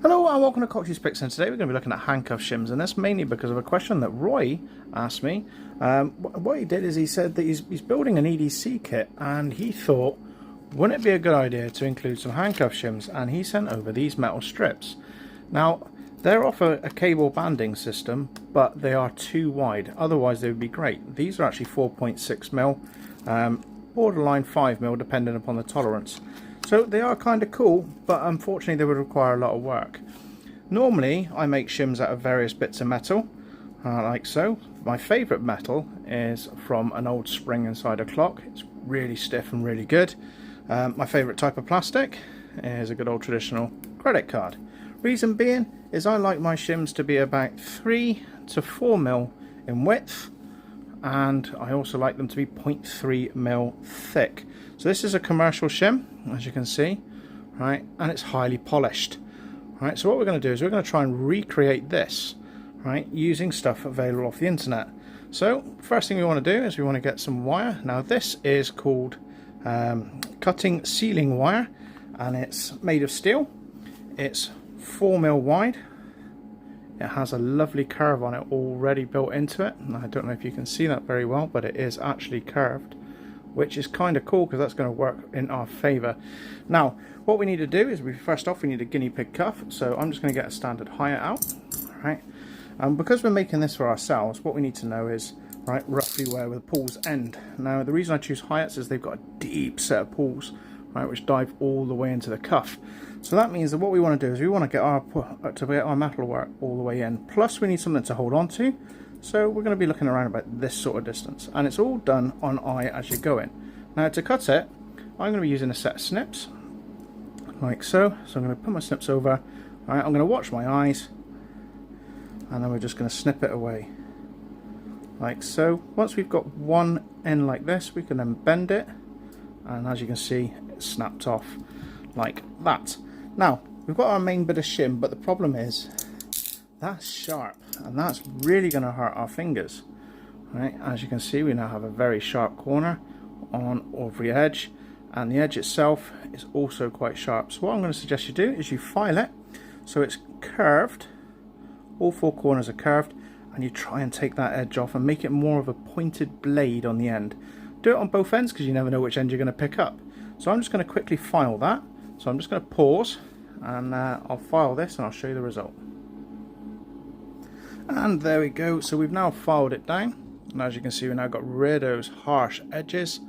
Hello and welcome to Coxy's Picks, and today we're going to be looking at handcuff shims, and that's mainly because of a question that Roy asked me. What he did is he said that he's building an EDC kit, and he thought, wouldn't it be a good idea to include some handcuff shims, and he sent over these metal strips. Now, they're off a cable banding system, but they are too wide, otherwise they would be great. These are actually 4.6mm, borderline 5mm depending upon the tolerance. So they are kind of cool, but unfortunately they would require a lot of work. Normally I make shims out of various bits of metal, like so. My favourite metal is from an old spring inside a clock. It's really stiff and really good. My favourite type of plastic is a good old traditional credit card. Reason being is I like my shims to be about 3 to 4mm in width, and I also like them to be 0.3mm thick. So this is a commercial shim, as you can see, right, and it's highly polished. Right, so what we're going to do is we're going to try and recreate this, right, using stuff available off the internet. So first thing we want to do is we want to get some wire. Now this is called cutting sealing wire, and it's made of steel. It's 4mm wide. It has a lovely curve on it already built into it. I don't know if you can see that very well, but it is actually curved, which is kind of cool because that's going to work in our favour. Now, what we need to do is first off we need a guinea pig cuff. So I'm just going to get a standard HIATT out, right? Because we're making this for ourselves, what we need to know is roughly where the pulls end. Now, the reason I choose HIATTs is they've got a deep set of pulls, right, which dive all the way into the cuff. So that means that what we want to do is we want to get our metal work all the way in. Plus, we need something to hold on to. So we're going to be looking around about this sort of distance, and it's all done on eye as you go in. Now to cut it, I'm going to be using a set of snips, like so. So I'm going to put my snips over. All right, I'm going to watch my eyes, and then we're just going to snip it away, like so. Once we've got one end like this, we can then bend it, and as you can see, it's snapped off like that. Now we've got our main bit of shim, but the problem is that's sharp, and that's really going to hurt our fingers. Right, as you can see, we now have a very sharp corner on every edge, and the edge itself is also quite sharp. So what I'm going to suggest you do is you file it so it's curved, all four corners are curved, and you try and take that edge off and make it more of a pointed blade on the end. Do it on both ends because you never know which end you're going to pick up. So I'm just going to quickly file that. So I'm just going to pause, and I'll file this and I'll show you the result. And there we go. So we've now filed it down, and as you can see, we've now got rid of those harsh edges,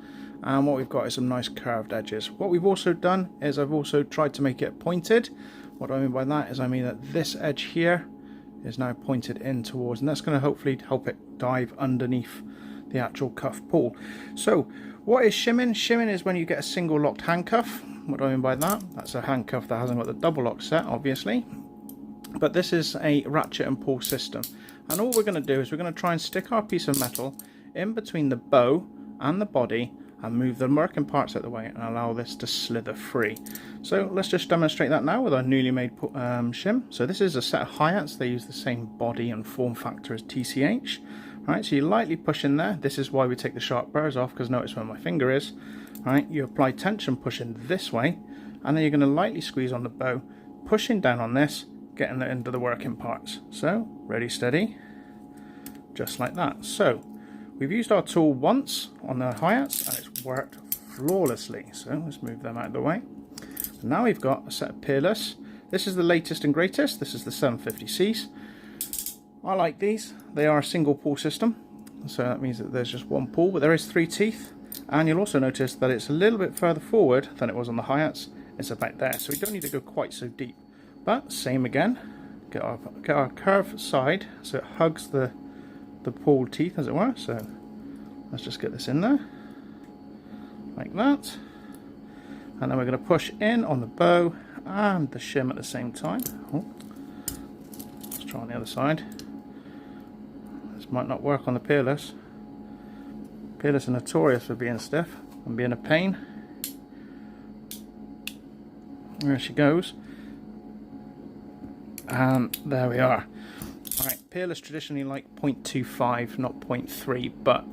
and what we've got is some nice curved edges. What we've also done is I've also tried to make it pointed. What I mean by that is I mean that this edge here is now pointed in towards, and that's going to hopefully help it dive underneath the actual cuff pull. So what is shimming? Shimming is when you get a single locked handcuff. What do I mean by that? That's a handcuff that hasn't got the double lock set, obviously. But this is a ratchet and pull system, and all we're going to do is we're going to try and stick our piece of metal in between the bow and the body and move the working parts out of the way and allow this to slither free. So let's just demonstrate that now with our newly made shim. So this is a set of HIATTs. They use the same body and form factor as TCH. Right, so you lightly push in there. This is why we take the sharp burrs off, because notice where my finger is. Right, you apply tension pushing this way, and then you're going to lightly squeeze on the bow, pushing down on this, getting it into the working parts. So ready, steady, just like that. So we've used our tool once on the HIATTs and it's worked flawlessly. So let's move them out of the way. And now we've got a set of Peerless. This is the latest and greatest. This is the 750Cs. I like these. They are a single pull system, so that means that there's just one pull, but there is 3 teeth, and you'll also notice that it's a little bit further forward than it was on the HIATTs. It's about there, so we don't need to go quite so deep. But same again, get our curved side so it hugs the pulled teeth, as it were. So let's just get this in there like that, and then we're going to push in on the bow and the shim at the same time. Oh, let's try on the other side. This might not work on the Peerless. Peerless are notorious for being stiff and being a pain. There she goes. And there we are. Alright, Peerless traditionally like 0.25, not 0.3, but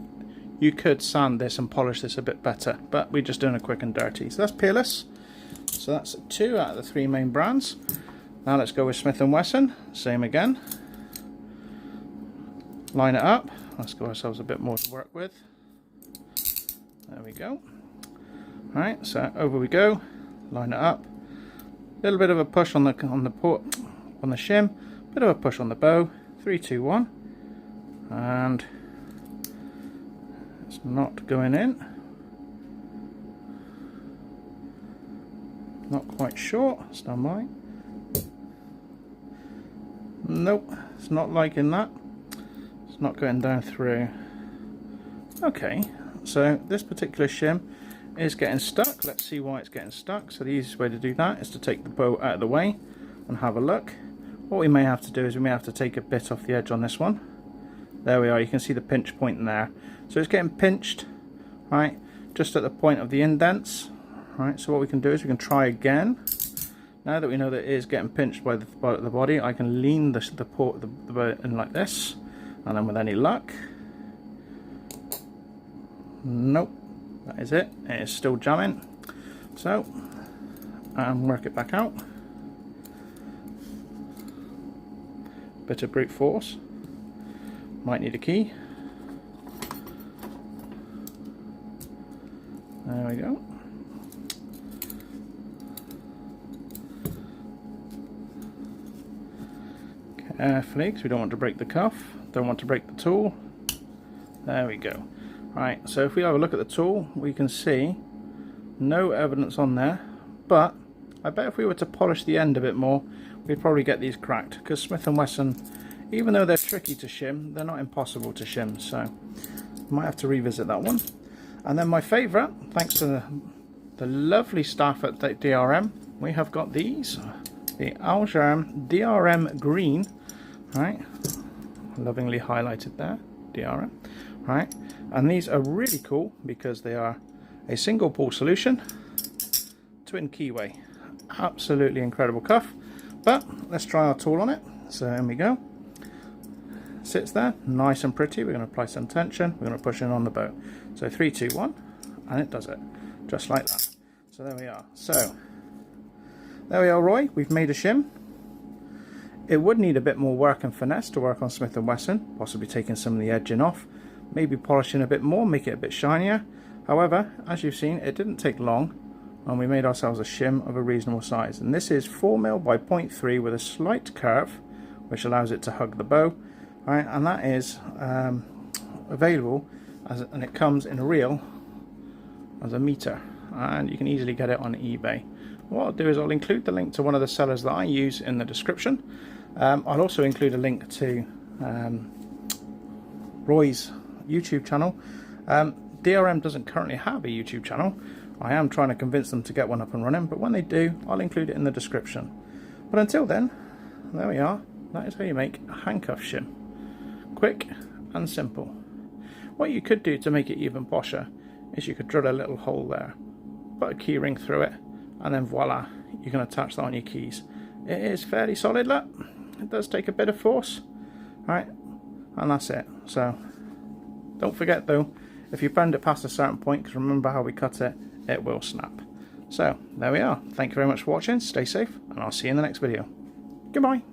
you could sand this and polish this a bit better, but we're just doing a quick and dirty. So that's Peerless. So that's 2 out of the 3 main brands. Now let's go with Smith & Wesson, same again. Line it up, let's give ourselves a bit more to work with. There we go. Alright, so over we go, line it up. A little bit of a push on the shim, bit of a push on the bow. 3, 2, 1, and it's not going in. Not quite sure. Stand by. Nope, it's not liking that. It's not going down through. Okay, so this particular shim is getting stuck. Let's see why it's getting stuck. So the easiest way to do that is to take the bow out of the way and have a look. What we may have to do is we may have to take a bit off the edge on this one. There we are, you can see the pinch point in there. So it's getting pinched, right, just at the point of the indents. Right, so what we can do is we can try again. Now that we know that it is getting pinched by the body, I can lean the bow in like this, and then with any luck, nope, that is it. It is still jamming. So, work it back out. Bit of brute force. Might need a key. There we go. Carefully, because we don't want to break the cuff, don't want to break the tool. There we go. Right, so if we have a look at the tool, we can see no evidence on there, but I bet if we were to polish the end a bit more, we'd probably get these cracked, because Smith & Wesson, even though they're tricky to shim, they're not impossible to shim, so might have to revisit that one. And then my favourite, thanks to the lovely staff at DRM, we have got these, the Algameres DRM green, right, lovingly highlighted there, DRM, right, and these are really cool because they are a single pull solution, twin keyway, absolutely incredible cuff. But let's try our tool on it. So in we go. Sits there, nice and pretty. We're going to apply some tension. We're going to push in on the bow. So 3, 2, 1, and it does it, just like that. So there we are. So there we are, Roy. We've made a shim. It would need a bit more work and finesse to work on Smith & Wesson, possibly taking some of the edging off, maybe polishing a bit more, make it a bit shinier. However, as you've seen, it didn't take long, and we made ourselves a shim of a reasonable size. And this is 4mm by 0.3 with a slight curve, which allows it to hug the bow. Right, and that is available, and it comes in a reel as a meter, and you can easily get it on eBay. What I'll do is I'll include the link to one of the sellers that I use in the description. I'll also include a link to Roy's YouTube channel. DRM doesn't currently have a YouTube channel. I am trying to convince them to get one up and running, but when they do, I'll include it in the description. But until then, there we are. That is how you make a handcuff shim. Quick and simple. What you could do to make it even posher is you could drill a little hole there, put a key ring through it, and then voila, you can attach that on your keys. It is fairly solid, look. It does take a bit of force, right? And that's it. So don't forget though, if you bend it past a certain point, because remember how we cut it, it will snap. So there we are. Thank you very much for watching. Stay safe, and I'll see you in the next video. Goodbye.